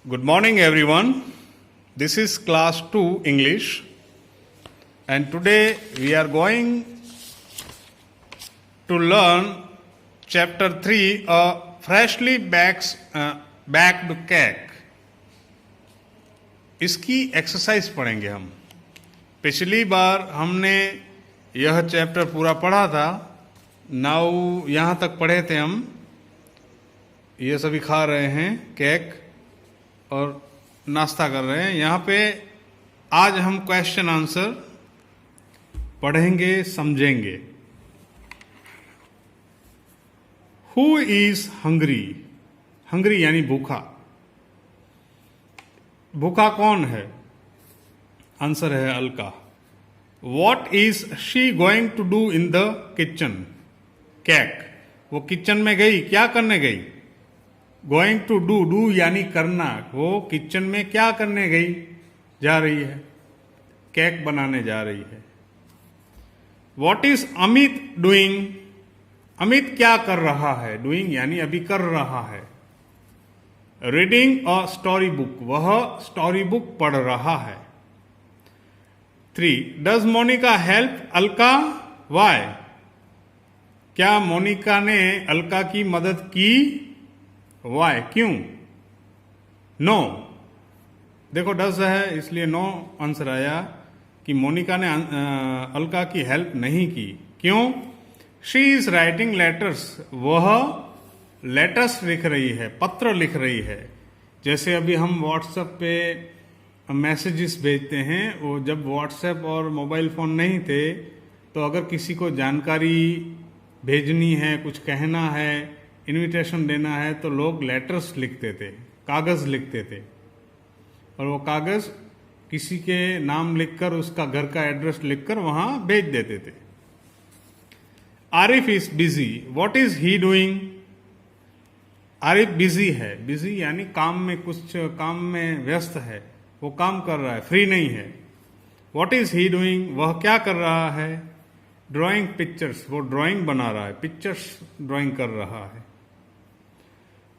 Good morning, everyone. This is class 2 English, and today we are going to learn chapter 3, a freshly backed cake. इसकी exercise पढ़ेंगे हम. पिछली बार हमने यह chapter पूरा पढ़ा था. नाउ यहाँ तक पढ़े थे हम. ये सभी खा रहे हैं केक और नाश्ता कर रहे हैं. यहाँ पे आज हम क्वेश्चन आंसर पढ़ेंगे, समझेंगे. Who is hungry? हंग्री यानी भूखा. भूखा कौन है? आंसर है Alka. What is she going to do in the kitchen? Cake. वो किचन में गई, क्या करने गई? गोइंग टू डू यानी करना. वो किचन में क्या करने गई? जा रही है, केक बनाने जा रही है. What is Amit doing? Amit क्या कर रहा है? डूइंग यानी अभी कर रहा है. Reading a story book. वह स्टोरी बुक पढ़ रहा है. 3. Does Monica help Alka? Why? क्या मोनिका ने अलका की मदद की? वाई? क्यों? नो. देखो डज है इसलिए नो आंसर आया कि मोनिका ने अलका की हेल्प नहीं की. क्यों? She is writing letters. वह लेटर्स लिख रही है, पत्र लिख रही है. जैसे अभी हम व्हाट्सएप पे मैसेजेस भेजते हैं, वो जब व्हाट्सएप और मोबाइल फ़ोन नहीं थे तो अगर किसी को जानकारी भेजनी है, कुछ कहना है, इनविटेशन देना है तो लोग लेटर्स लिखते थे, कागज़ लिखते थे. और वो कागज़ किसी के नाम लिखकर, उसका घर का एड्रेस लिखकर वहाँ भेज देते थे. Arif is busy. What is he doing? Arif busy है. बिजी यानी काम में, कुछ काम में व्यस्त है, वो काम कर रहा है, फ्री नहीं है. What is he doing? वह क्या कर रहा है? Drawing pictures. वो ड्राइंग बना रहा है, पिक्चर्स ड्राइंग कर रहा है.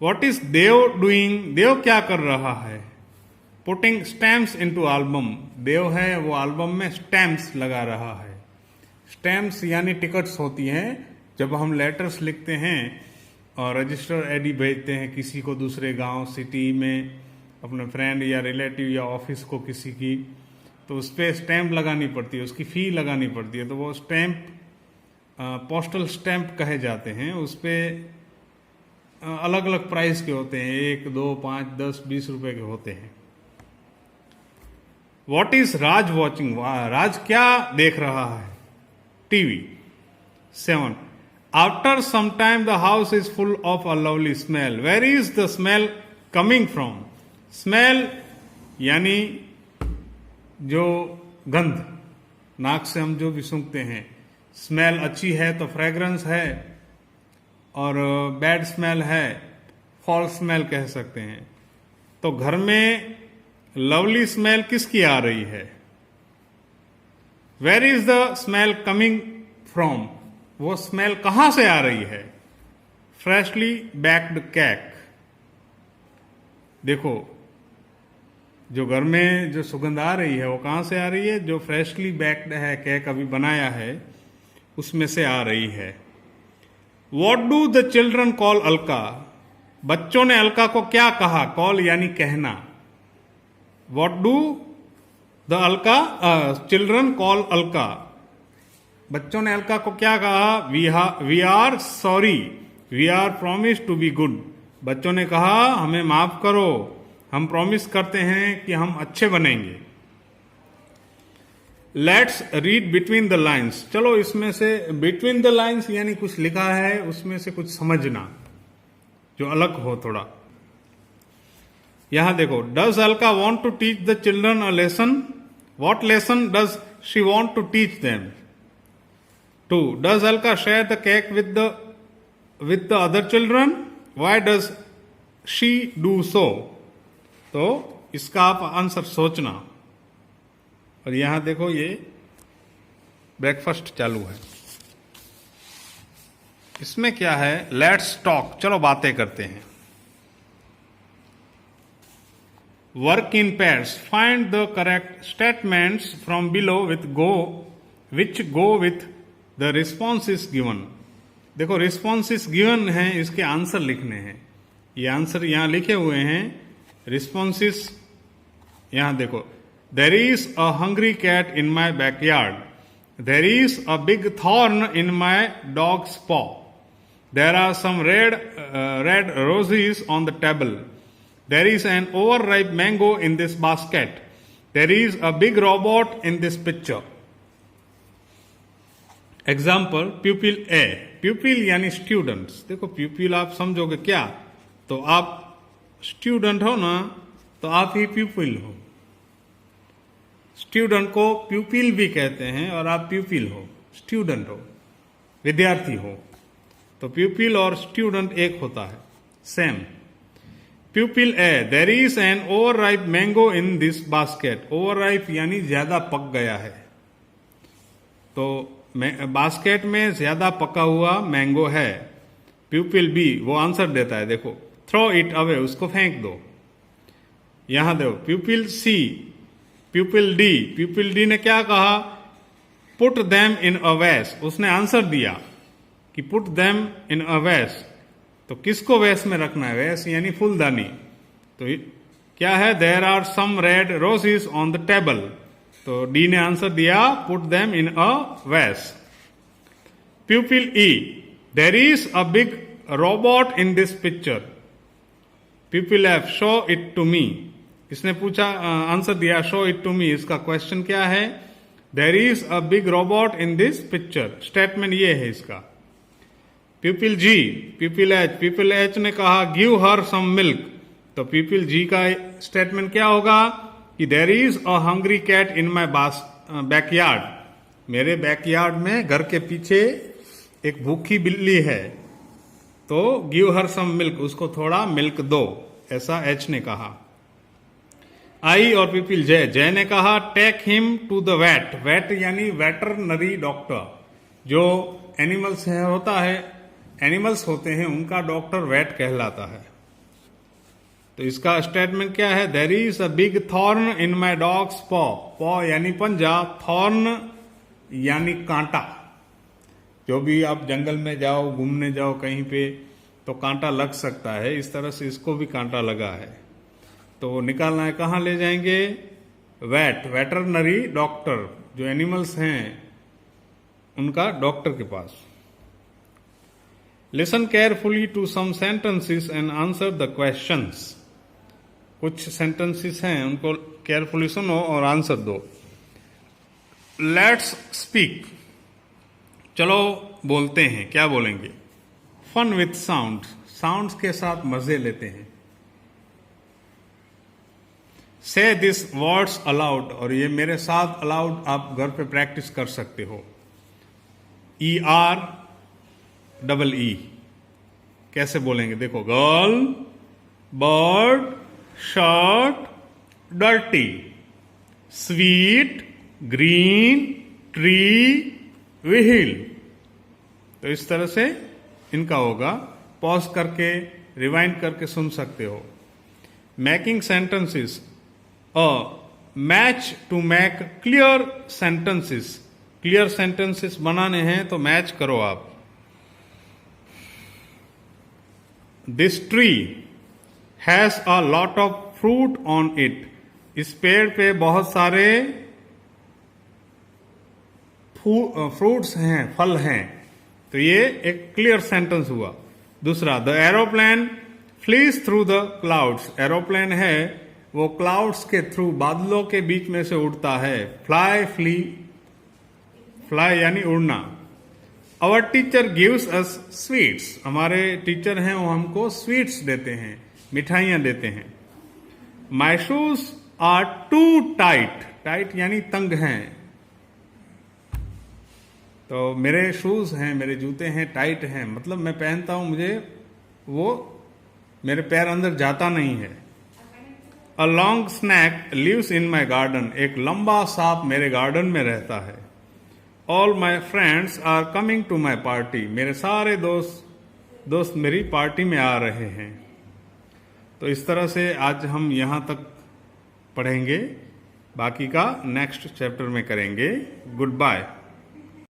What is Dev doing? Dev क्या कर रहा है? Putting stamps into album. Dev है वो एल्बम में स्टैम्प्स लगा रहा है. स्टैम्प्स यानी टिकट्स होती हैं जब हम लेटर्स लिखते हैं और रजिस्टर एडी भेजते हैं किसी को, दूसरे गांव, सिटी में, अपने फ्रेंड या रिलेटिव या ऑफिस को किसी की, तो उस पर स्टैम्प लगानी पड़ती है, उसकी फ़ी लगानी पड़ती है. तो वो स्टैम्प पोस्टल स्टैम्प कहे जाते हैं. उस पर अलग अलग प्राइस के होते हैं, 1, 2, 5, 10, 20 रुपए के होते हैं. What is Raj watching? Raj क्या देख रहा है? TV. 7. After some time the house is full of a lovely smell. Where is the smell coming from? Smell यानी जो गंध, नाक से हम जो भी सूंघते हैं. स्मेल अच्छी है तो फ्रेग्रेंस है, और बैड स्मेल है, फॉल स्मेल कह सकते हैं. तो घर में लवली स्मेल किसकी आ रही है? Where is the smell coming from? वो स्मेल कहां से आ रही है? Freshly baked cake. देखो जो घर में जो सुगंध आ रही है वो कहां से आ रही है? जो फ्रेशली बेक्ड है, केक अभी बनाया है, उसमें से आ रही है. What do the children call Alka? बच्चों ने अलका को क्या कहा? कॉल यानी कहना. What do the Alka children call Alka? बच्चों ने अलका को क्या कहा? We are sorry, we are promise to be good. बच्चों ने कहा हमें माफ करो, हम प्रॉमिस करते हैं कि हम अच्छे बनेंगे. Let's read between the lines. चलो इसमें से बिटवीन द लाइन्स यानी कुछ लिखा है, उसमें से कुछ समझना जो अलग हो थोड़ा. यहां देखो, does Alka want to teach the children a lesson? What lesson does she want to teach them? 2. Does Alka share the cake with the other children? Why does she do so? तो इसका आप आंसर सोचना. और यहां देखो ये ब्रेकफास्ट चालू है. इसमें क्या है? Let's talk. चलो बातें करते हैं. work in pairs. Find the correct statements from below which go with the responses given. देखो responses given हैं, इसके आंसर लिखने हैं. ये आंसर यहां लिखे हुए हैं. responses यहां देखो. There is a hungry cat in my backyard. There is a big thorn in my dog's paw. There are some red roses on the table. There is an overripe mango in this basket. There is a big robot in this picture. Example, pupil A. Pupil यानी students. देखो pupil आप समझोगे क्या? तो आप student हो ना, तो आप ही pupil हो. स्टूडेंट को प्यूपिल भी कहते हैं और आप प्यूपिल हो, स्टूडेंट हो, विद्यार्थी हो. तो प्यूपिल और स्टूडेंट एक होता है, same. Pupil A. There is an over ripe mango in this basket. Over ripe यानी ज्यादा पक गया है. तो बास्केट में ज्यादा पका हुआ मैंगो है. प्यूपिल बी वो आंसर देता है. देखो, थ्रो इट अवे, उसको फेंक दो. यहां देखो, प्यूपिल सी. प्यूपिल डी. प्यूपिल डी ने क्या कहा? पुट देम इन अ वैस. उसने आंसर दिया कि पुट देम इन अ वैस. तो किसको वैस में रखना है? वैस यानी फूलदानी. तो क्या है? There are some red roses on the table. तो डी ने आंसर दिया put them in a vase. Pupil E. There is a big robot in this picture. Pupil F. Show it to me. इसने पूछा, answer दिया show it to मी. इसका question क्या है? There is a big robot in this picture. Statement ये है इसका. People G. People H. People H ने कहा गिव हर सम मिल्क. तो पीपल जी का स्टेटमेंट क्या होगा कि there is a hungry cat in my backyard. मेरे बैकयार्ड में, घर के पीछे एक भूखी बिल्ली है. तो गिव हर सम मिल्क, उसको थोड़ा मिल्क दो, ऐसा एच ने कहा. आई और पीपल जय. जय ने कहा take him to the vet. Vet यानी वेटरनरी डॉक्टर. जो एनिमल्स है होता है, एनिमल्स होते हैं, उनका डॉक्टर वेट कहलाता है. तो इसका स्टेटमेंट क्या है? There is a big thorn in my dog's paw. Paw यानी पंजा, थॉर्न यानी कांटा. जो भी आप जंगल में जाओ, घूमने जाओ कहीं पे, तो कांटा लग सकता है. इस तरह से इसको भी कांटा लगा है. तो निकालना है, कहाँ ले जाएंगे? वेटरनरी डॉक्टर, जो एनिमल्स हैं उनका डॉक्टर के पास. Listen carefully to some sentences and answer the questions. कुछ सेंटेंसेस हैं, उनको केयरफुली सुनो और आंसर दो. Let's speak. चलो बोलते हैं. क्या बोलेंगे? Fun with sound. साउंड्स के साथ मजे लेते हैं. से दिस वर्ड्स अलाउड. और ये मेरे साथ अलाउड आप घर पे प्रैक्टिस कर सकते हो. ER double E. कैसे बोलेंगे? देखो, girl, bird, shirt, dirty, sweet, green, tree, wheel. तो इस तरह से इनका होगा. पॉज करके, रिवाइंड करके सुन सकते हो. Making sentences. Match to make clear sentences. Clear sentences बनाने हैं तो मैच करो आप. This tree has a lot of fruit on it. इस पेड़ पे बहुत सारे फ्रूट्स हैं, फल हैं. तो ये एक क्लियर सेंटेंस हुआ. दूसरा, the aeroplane fleas through the clouds. Aeroplane है वो क्लाउड्स के थ्रू, बादलों के बीच में से उड़ता है. फ्लाई, फ्ली, फ्लाई यानी उड़ना. Our teacher gives us sweets. हमारे टीचर हैं वो हमको स्वीट्स देते हैं, मिठाइयां देते हैं. My shoes are too tight. Tight यानी तंग हैं. तो मेरे शूज हैं, मेरे जूते हैं, टाइट हैं, मतलब मैं पहनता हूं, मुझे वो मेरे पैर अंदर जाता नहीं है. A long snake lives in my garden. एक लंबा सांप मेरे गार्डन में रहता है. All my friends are coming to my party. मेरे सारे दोस्त मेरी पार्टी में आ रहे हैं. तो इस तरह से आज हम यहाँ तक पढ़ेंगे, बाकी का नेक्स्ट चैप्टर में करेंगे। Good bye.